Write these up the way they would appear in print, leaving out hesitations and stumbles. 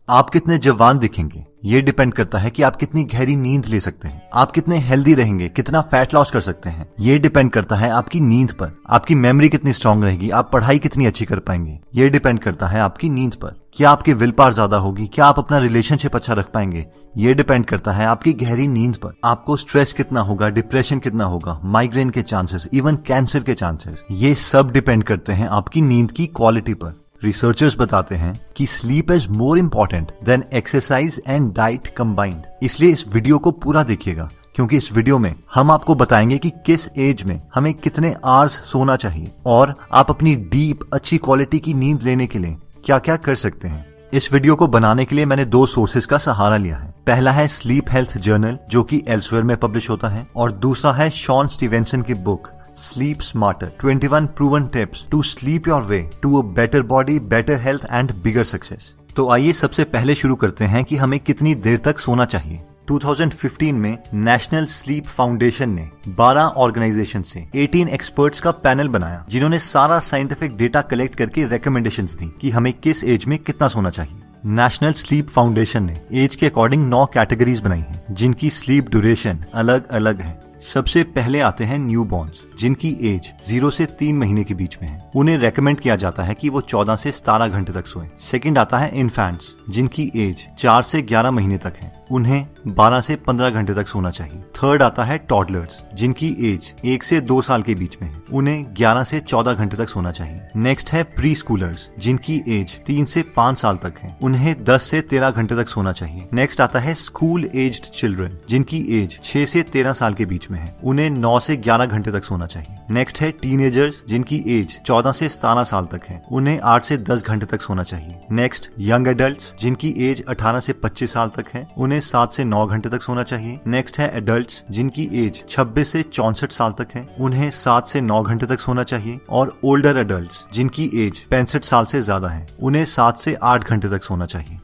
आप कितने जवान दिखेंगे ये डिपेंड करता है कि आप कितनी गहरी नींद ले सकते हैं। आप कितने हेल्दी रहेंगे, कितना फैट लॉस कर सकते हैं, ये डिपेंड करता है आपकी नींद पर। आपकी मेमोरी कितनी स्ट्रांग रहेगी, आप पढ़ाई कितनी अच्छी कर पाएंगे, ये डिपेंड करता है आपकी नींद पर। क्या आपकी विल पावर ज्यादा होगी, क्या आप अपना रिलेशनशिप अच्छा रख पाएंगे, ये डिपेंड करता है आपकी गहरी नींद पर। आपको स्ट्रेस कितना होगा, डिप्रेशन कितना होगा, माइग्रेन के चांसेस, इवन कैंसर के चांसेस, ये सब डिपेंड करते हैं आपकी नींद की क्वालिटी पर। रिसर्चर्स बताते हैं कि sleep is more important then exercise and diet combined. इसलिए इस वीडियो को पूरा देखिएगा, क्योंकि इस वीडियो में हम आपको बताएंगे कि किस एज में हमें कितने आवर्स सोना चाहिए और आप अपनी डीप अच्छी क्वालिटी की नींद लेने के लिए क्या क्या कर सकते हैं। इस वीडियो को बनाने के लिए मैंने 2 सोर्सेज का सहारा लिया है। पहला है स्लीप हेल्थ जर्नल, जो कि एल्सवेयर में पब्लिश होता है, और दूसरा है शॉन स्टीवेंसन की book Sleep Smarter, 21 proven tips to sleep your way to a better body, better health and bigger success। तो आइए सबसे पहले शुरू करते हैं कि हमें कितनी देर तक सोना चाहिए। 2015 में नेशनल स्लीप फाउंडेशन ने 12 ऑर्गेनाइजेशन से 18 एक्सपर्ट्स का पैनल बनाया, जिन्होंने सारा साइंटिफिक डेटा कलेक्ट करके रिकमेंडेशंस दी कि हमें किस एज में कितना सोना चाहिए। नेशनल स्लीप फाउंडेशन ने एज के अकॉर्डिंग 9 कैटेगरीज बनाई हैं, जिनकी स्लीप ड्यूरेशन अलग अलग है। सबसे पहले आते हैं न्यूबॉर्न्स, जिनकी एज 0 से 3 महीने के बीच में है। उन्हें रेकमेंड किया जाता है कि वो 14 से 17 घंटे तक सोएं। सेकंड आता है इन्फेंट्स, जिनकी एज 4 से 11 महीने तक है। उन्हें 12 से 15 घंटे तक सोना चाहिए। थर्ड आता है टॉडलर्स, जिनकी एज 1 से 2 साल के बीच में है। उन्हें 11 से 14 घंटे तक सोना चाहिए। नेक्स्ट है प्री स्कूलर्स, जिनकी एज 3 से 5 साल तक है। उन्हें 10 से 13 घंटे तक सोना चाहिए। नेक्स्ट आता है स्कूल एज्ड चिल्ड्रन, जिनकी एज 6 से 13 साल के बीच में है। उन्हें 9 से 11 घंटे तक सोना चाहिए। नेक्स्ट है टीनेजर्स, जिनकी एज 14 से 17 साल तक है। उन्हें 8 से 10 घंटे तक सोना चाहिए। नेक्स्ट यंग एडल्ट्स, जिनकी एज 18 से 25 साल तक है। उन्हें 7 से 9 घंटे तक सोना चाहिए। नेक्स्ट है एडल्ट्स, जिनकी एज 26 से 64 साल तक है। उन्हें 7 से 9 घंटे तक सोना चाहिए। और ओल्डर एडल्ट्स, जिनकी एज 65 साल से ज्यादा है, उन्हें 7 से 8 घंटे तक सोना चाहिए।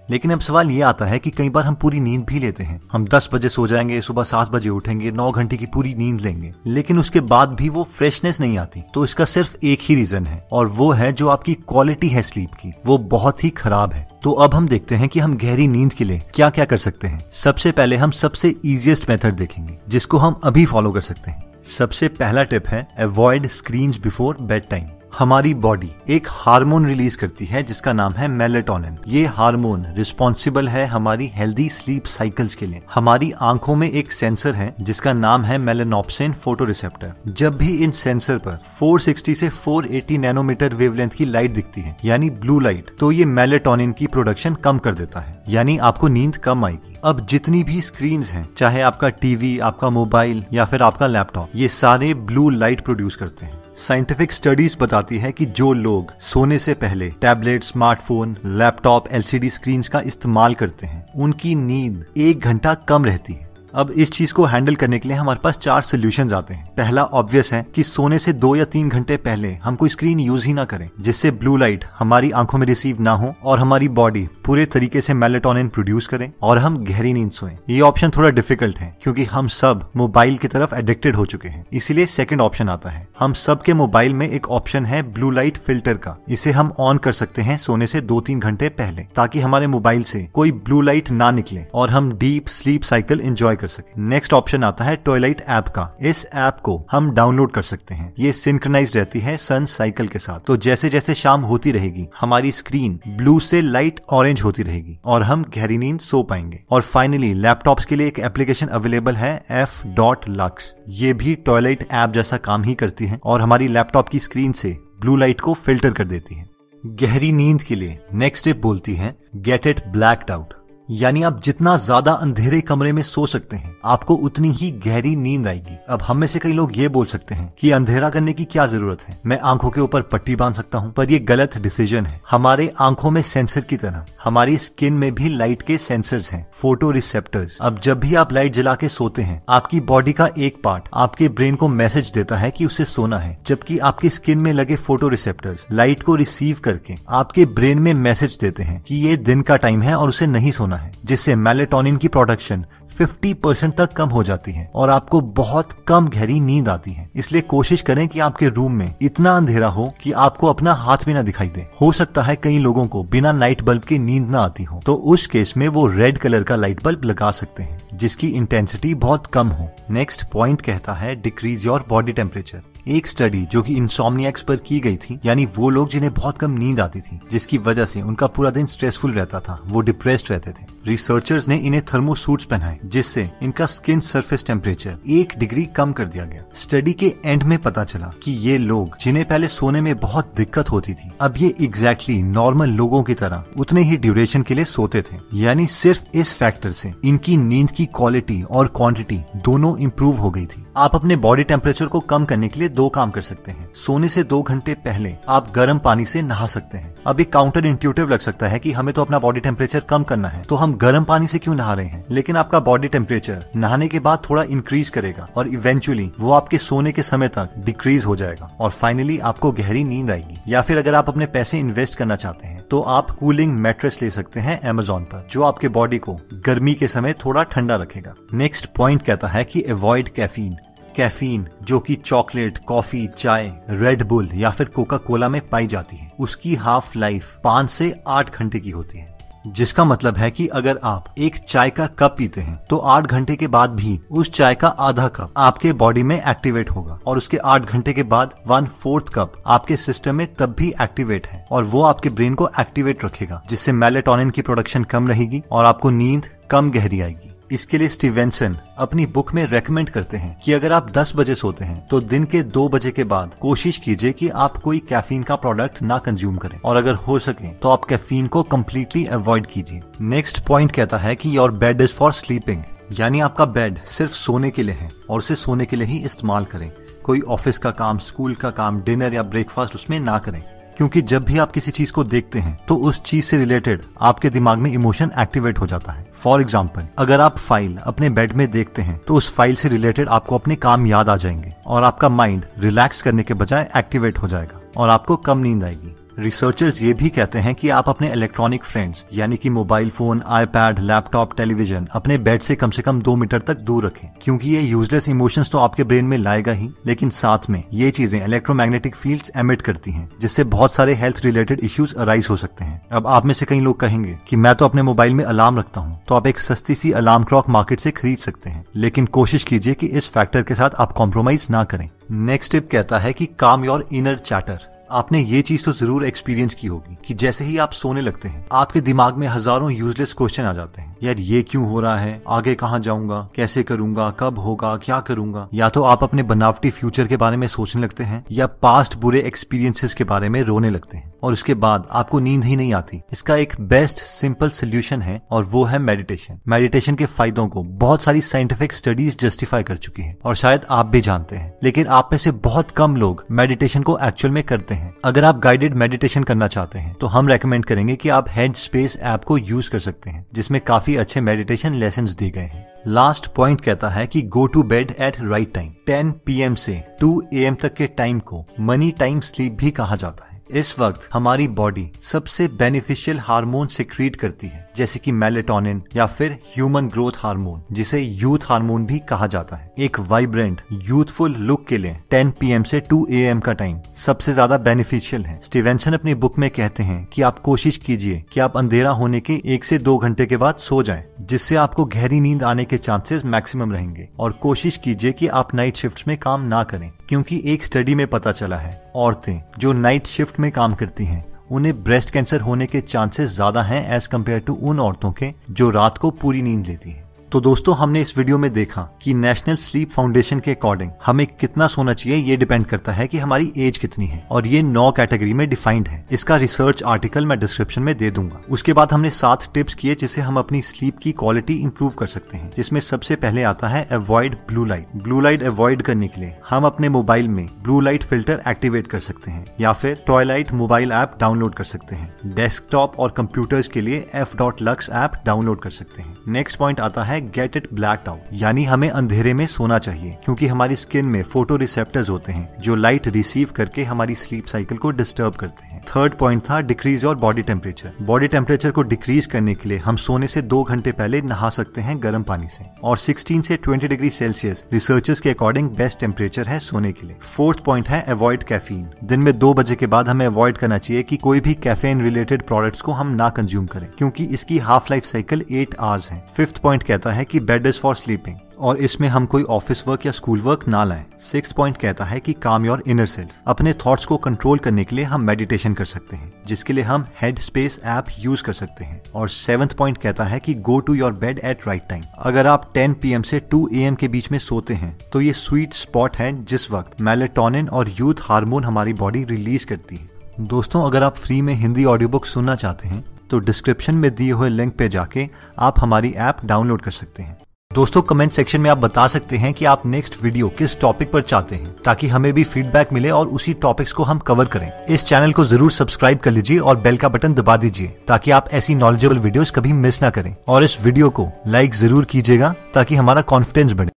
लेकिन अब सवाल ये आता है कि कई बार हम पूरी नींद भी लेते हैं। हम 10 बजे सो जाएंगे, सुबह 7 बजे उठेंगे, 9 घंटे की पूरी नींद लेंगे, लेकिन उसके बाद भी वो फ्रेशनेस नहीं आती। तो इसका सिर्फ एक ही रीजन है, और वो है जो आपकी क्वालिटी है स्लीप की, वो बहुत ही खराब है। तो अब हम देखते हैं कि हम गहरी नींद के लिए क्या क्या कर सकते हैं। सबसे पहले हम सबसे इजीएस्ट मेथड देखेंगे, जिसको हम अभी फॉलो कर सकते हैं। सबसे पहला टिप है avoid screens before bed time. हमारी बॉडी एक हार्मोन रिलीज करती है जिसका नाम है मेलेटोनिन। ये हार्मोन रिस्पॉन्सिबल है हमारी हेल्दी स्लीप साइकिल्स के लिए। हमारी आंखों में एक सेंसर है जिसका नाम है मेलेनोप्सिन फोटोरिसेप्टर। जब भी इन सेंसर पर 460 से 480 नैनोमीटर वेवलेंथ की लाइट दिखती है, यानी ब्लू लाइट, तो ये मेलेटोनिन की प्रोडक्शन कम कर देता है, यानी आपको नींद कम आएगी। अब जितनी भी स्क्रीन्स हैं, चाहे आपका टीवी, आपका मोबाइल या फिर आपका लैपटॉप, ये सारे ब्लू लाइट प्रोड्यूस करते हैं। साइंटिफिक स्टडीज बताती है कि जो लोग सोने से पहले tablet, smartphone, laptop, LCD screens का इस्तेमाल करते हैं, उनकी नींद 1 घंटा कम रहती है। अब इस चीज को हैंडल करने के लिए हमारे पास 4 सॉल्यूशंस आते हैं। पहला ऑब्वियस है कि सोने से 2 या 3 घंटे पहले हम कोई स्क्रीन यूज ही ना करें, जिससे ब्लू लाइट हमारी आंखों में रिसीव ना हो और हमारी बॉडी पूरे तरीके से मेलेटोनिन प्रोड्यूस करे और हम गहरी नींद सोएं। ये ऑप्शन थोड़ा डिफिकल्ट है, क्योंकि हम सब मोबाइल की तरफ एडिक्टेड हो चुके हैं। इसीलिए सेकंड ऑप्शन आता है। हम सब के मोबाइल में एक ऑप्शन है ब्लू लाइट फिल्टर का। इसे हम ऑन कर सकते हैं सोने से 2-3 घंटे पहले, ताकि हमारे मोबाइल से कोई ब्लू लाइट ना निकले और हम डीप स्लीप साइकिल एंजॉय कर सके। नेक्स्ट ऑप्शन आता है टॉयलाइट ऐप का। इस ऐप को हम डाउनलोड कर सकते हैं। ये सिंक्रोनाइज रहती है सन साइकिल के साथ, तो जैसे जैसे शाम होती रहेगी हमारी स्क्रीन ब्लू से लाइट ऑरेंज होती रहेगी और हम गहरी नींद सो पाएंगे। और फाइनली लैपटॉप्स के लिए एक एप्लीकेशन अवेलेबल है f.lux। ये भी टॉयलेट ऐप जैसा काम ही करती है और हमारी लैपटॉप की स्क्रीन से ब्लू लाइट को फिल्टर कर देती है। गहरी नींद के लिए नेक्स्ट टिप बोलती है गेट इट ब्लैक्ड आउट, यानी आप जितना ज्यादा अंधेरे कमरे में सो सकते हैं, आपको उतनी ही गहरी नींद आएगी। अब हम में से कई लोग ये बोल सकते हैं कि अंधेरा करने की क्या जरूरत है, मैं आंखों के ऊपर पट्टी बांध सकता हूँ, पर ये गलत डिसीजन है। हमारे आंखों में सेंसर की तरह हमारी स्किन में भी लाइट के सेंसर्स हैं, फोटो रिसेप्टर्स। अब जब भी आप लाइट जला के सोते हैं, आपकी बॉडी का एक पार्ट आपके ब्रेन को मैसेज देता है कि उसे सोना है, जबकि आपकी स्किन में लगे फोटो रिसेप्टर्स लाइट को रिसीव करके आपके ब्रेन में मैसेज देते हैं कि ये दिन का टाइम है और उसे नहीं सोना है, जिससे मेलेटोनिन की प्रोडक्शन 50% तक कम हो जाती है और आपको बहुत कम गहरी नींद आती है। इसलिए कोशिश करें कि आपके रूम में इतना अंधेरा हो कि आपको अपना हाथ भी ना दिखाई दे। हो सकता है कई लोगों को बिना नाइट बल्ब के नींद ना आती हो, तो उस केस में वो रेड कलर का लाइट बल्ब लगा सकते हैं जिसकी इंटेंसिटी बहुत कम हो। नेक्स्ट पॉइंट कहता है डिक्रीज योर बॉडी टेम्परेचर। एक स्टडी जो कि इंसोम्नियाक्स पर की गई थी, यानी वो लोग जिन्हें बहुत कम नींद आती थी जिसकी वजह से उनका पूरा दिन स्ट्रेसफुल रहता था, वो डिप्रेस्ड रहते थे। रिसर्चर्स ने इन्हें थर्मो सूट्स पहनाए जिससे इनका स्किन सरफेस टेम्परेचर 1 डिग्री कम कर दिया गया। स्टडी के एंड में पता चला कि ये लोग जिन्हें पहले सोने में बहुत दिक्कत होती थी, अब ये एग्जैक्टली नॉर्मल लोगों की तरह उतने ही ड्यूरेशन के लिए सोते थे। यानी सिर्फ इस फैक्टर से इनकी नींद की क्वालिटी और क्वांटिटी दोनों इंप्रूव हो गई थी। आप अपने बॉडी टेम्परेचर को कम करने के लिए 2 काम कर सकते हैं। सोने से 2 घंटे पहले आप गर्म पानी से नहा सकते हैं। अब ये काउंटर इंट्यूटिव लग सकता है कि हमें तो अपना बॉडी टेम्परेचर कम करना है, तो हम गर्म पानी से क्यों नहा रहे हैं, लेकिन आपका बॉडी टेम्परेचर नहाने के बाद थोड़ा इंक्रीज करेगा और इवेंचुअली वो आपके सोने के समय तक डिक्रीज हो जाएगा और फाइनली आपको गहरी नींद आएगी। या फिर अगर आप अपने पैसे इन्वेस्ट करना चाहते हैं तो आप कूलिंग मैट्रेस ले सकते हैं Amazon पर, जो आपके बॉडी को गर्मी के समय थोड़ा ठंडा रखेगा। नेक्स्ट पॉइंट कहता है कि अवॉइड कैफीन। कैफीन जो कि चॉकलेट, कॉफी, चाय, रेड बुल या फिर कोका कोला में पाई जाती है, उसकी हाफ लाइफ 5 से 8 घंटे की होती है, जिसका मतलब है कि अगर आप एक चाय का कप पीते हैं तो 8 घंटे के बाद भी उस चाय का आधा कप आपके बॉडी में एक्टिवेट होगा और उसके 8 घंटे के बाद 1/4 कप आपके सिस्टम में तब भी एक्टिवेट है और वो आपके ब्रेन को एक्टिवेट रखेगा, जिससे मेलेटोनिन की प्रोडक्शन कम रहेगी और आपको नींद कम गहरी आएगी। इसके लिए स्टीवेंसन अपनी बुक में रेकमेंड करते हैं कि अगर आप 10 बजे सोते हैं तो दिन के 2 बजे के बाद कोशिश कीजिए कि आप कोई कैफीन का प्रोडक्ट ना कंज्यूम करें और अगर हो सके तो आप कैफीन को कम्प्लीटली अवॉइड कीजिए। नेक्स्ट पॉइंट कहता है कि your bed is for sleeping, यानी आपका बेड सिर्फ सोने के लिए है और उसे सोने के लिए ही इस्तेमाल करें। कोई ऑफिस का काम, स्कूल का काम, डिनर या ब्रेकफास्ट उसमें ना करें, क्योंकि जब भी आप किसी चीज को देखते हैं तो उस चीज से रिलेटेड आपके दिमाग में इमोशन एक्टिवेट हो जाता है। फॉर एग्जाम्पल, अगर आप फाइल अपने बेड में देखते हैं तो उस फाइल से रिलेटेड आपको अपने काम याद आ जाएंगे और आपका माइंड रिलैक्स करने के बजाय एक्टिवेट हो जाएगा और आपको कम नींद आएगी। रिसर्चर्स ये भी कहते हैं कि आप अपने इलेक्ट्रॉनिक फ्रेंड्स यानी कि mobile phone, iPad, laptop, television अपने बेड से कम 2 मीटर तक दूर रखें, क्योंकि ये यूजलेस इमोशंस तो आपके ब्रेन में लाएगा ही, लेकिन साथ में ये चीजें इलेक्ट्रोमैग्नेटिक फील्ड्स एमिट करती हैं, जिससे बहुत सारे हेल्थ रिलेटेड इश्यूज अराइज हो सकते हैं। अब आप में से कई लोग कहेंगे कि मैं तो अपने मोबाइल में अलार्म रखता हूँ, तो आप एक सस्ती सी अलार्म क्लॉक मार्केट से खरीद सकते हैं, लेकिन कोशिश कीजिए कि इस फैक्टर के साथ आप कॉम्प्रोमाइज ना करें। नेक्स्ट टिप कहता है कि काम योर इनर चैटर। आपने ये चीज तो जरूर एक्सपीरियंस की होगी कि जैसे ही आप सोने लगते हैं आपके दिमाग में हजारों यूजलेस क्वेश्चन आ जाते हैं। यार ये क्यों हो रहा है, आगे कहाँ जाऊंगा, कैसे करूंगा, कब होगा, क्या करूंगा। या तो आप अपने बनावटी फ्यूचर के बारे में सोचने लगते हैं या पास्ट बुरे एक्सपीरियंसेस के बारे में रोने लगते हैं और उसके बाद आपको नींद ही नहीं आती। इसका एक बेस्ट सिंपल सोल्यूशन है और वो है मेडिटेशन। मेडिटेशन के फायदों को बहुत सारी साइंटिफिक स्टडीज जस्टिफाई कर चुकी हैं और शायद आप भी जानते हैं, लेकिन आप में से बहुत कम लोग मेडिटेशन को एक्चुअल में करते हैं। अगर आप गाइडेड मेडिटेशन करना चाहते हैं तो हम रेकमेंड करेंगे कि आप हेड स्पेस ऐप को यूज कर सकते हैं, जिसमें काफी अच्छे मेडिटेशन लेसन्स दिए गए हैं। लास्ट पॉइंट कहता है कि go to bed at right time. 10 PM से 2 AM तक के टाइम को मनी टाइम स्लीप भी कहा जाता है। इस वक्त हमारी बॉडी सबसे बेनिफिशियल हार्मोन सिक्रीट करती है, जैसे कि मेलेटोनिन या फिर ह्यूमन ग्रोथ हार्मोन, जिसे यूथ हार्मोन भी कहा जाता है। एक वाइब्रेंट यूथफुल लुक के लिए 10 PM से 2 AM का टाइम सबसे ज्यादा बेनिफिशियल है। स्टीवेंसन अपनी बुक में कहते हैं कि आप कोशिश कीजिए कि आप अंधेरा होने के 1 से 2 घंटे के बाद सो जाएं, जिससे आपको गहरी नींद आने के चांसेस मैक्सिमम रहेंगे। और कोशिश कीजिए कि आप नाइट शिफ्ट्स में काम ना करें, क्योंकि एक स्टडी में पता चला है औरतें जो नाइट शिफ्ट में काम करती हैं उन्हें ब्रेस्ट कैंसर होने के चांसेस ज्यादा हैं एज कम्पेयर टू उन औरतों के जो रात को पूरी नींद लेती हैं। तो दोस्तों, हमने इस वीडियो में देखा कि नेशनल स्लीप फाउंडेशन के अकॉर्डिंग हमें कितना सोना चाहिए ये डिपेंड करता है कि हमारी एज कितनी है और ये 9 कैटेगरी में डिफाइंड है। इसका रिसर्च आर्टिकल मैं डिस्क्रिप्शन में दे दूंगा। उसके बाद हमने 7 टिप्स किए जिससे हम अपनी स्लीप की क्वालिटी इंप्रूव कर सकते हैं, जिसमें सबसे पहले आता है avoid blue light. Blue light avoid करने के लिए हम अपने मोबाइल में ब्लू लाइट फिल्टर एक्टिवेट कर सकते हैं या फिर टॉयलाइट मोबाइल ऐप डाउनलोड कर सकते हैं। डेस्कटॉप और कंप्यूटर्स के लिए f.lux ऐप डाउनलोड कर सकते हैं। नेक्स्ट पॉइंट आता है गेट इट ब्लैक्ड आउट, यानी हमें अंधेरे में सोना चाहिए, क्योंकि हमारी स्किन में फोटो रिसेप्टर्स होते हैं जो लाइट रिसीव करके हमारी स्लीप साइकिल को डिस्टर्ब करते हैं। हैं। थर्ड पॉइंट था decrease your body temperature. Body temperature को डिक्रीज करने के लिए हम सोने से 2 घंटे पहले नहा सकते हैं गर्म पानी से, और 16 से 20 डिग्री सेल्सियस रिसर्चर्स के अकॉर्डिंग बेस्ट टेम्परेचर है सोने के लिए। फोर्थ पॉइंट है अवॉइड कैफीन। दिन में 2 बजे के बाद हमें अवॉइड करना चाहिए कि कोई भी कैफीन रिलेटेड प्रोडक्ट्स को हम ना कंज्यूम करें, क्योंकि इसकी हाफ लाइफ साइकिल 8 आवर्स है। फिफ्थ पॉइंट कहता है कि बेड इज फॉर स्लीपिंग, और इसमें हम कोई ऑफिस वर्क या स्कूल वर्क ना लाएं। सिक्स्थ पॉइंट कहता है कि काम योर इनर सेल्फ। अपने थॉट्स को कंट्रोल करने के लिए हम मेडिटेशन कर सकते हैं, जिसके लिए हम हेड स्पेस ऐप यूज कर सकते हैं। और सेवंथ पॉइंट कहता है कि go to your bed at right time. अगर आप 10 PM से 2 AM के बीच में सोते हैं तो ये स्वीट स्पॉट है जिस वक्त मेलेटोनिन और यूथ हार्मोन हमारी बॉडी रिलीज करती है। दोस्तों, अगर आप फ्री में हिंदी ऑडियो बुक सुनना चाहते हैं तो डिस्क्रिप्शन में दिए हुए लिंक पे जाके आप हमारी ऐप डाउनलोड कर सकते हैं। दोस्तों, कमेंट सेक्शन में आप बता सकते हैं कि आप नेक्स्ट वीडियो किस टॉपिक पर चाहते हैं, ताकि हमें भी फीडबैक मिले और उसी टॉपिक्स को हम कवर करें। इस चैनल को जरूर सब्सक्राइब कर लीजिए और बेल का बटन दबा दीजिए, ताकि आप ऐसी नॉलेजेबल वीडियोस कभी मिस ना करें। और इस वीडियो को लाइक जरूर कीजिएगा ताकि हमारा कॉन्फिडेंस बढ़े।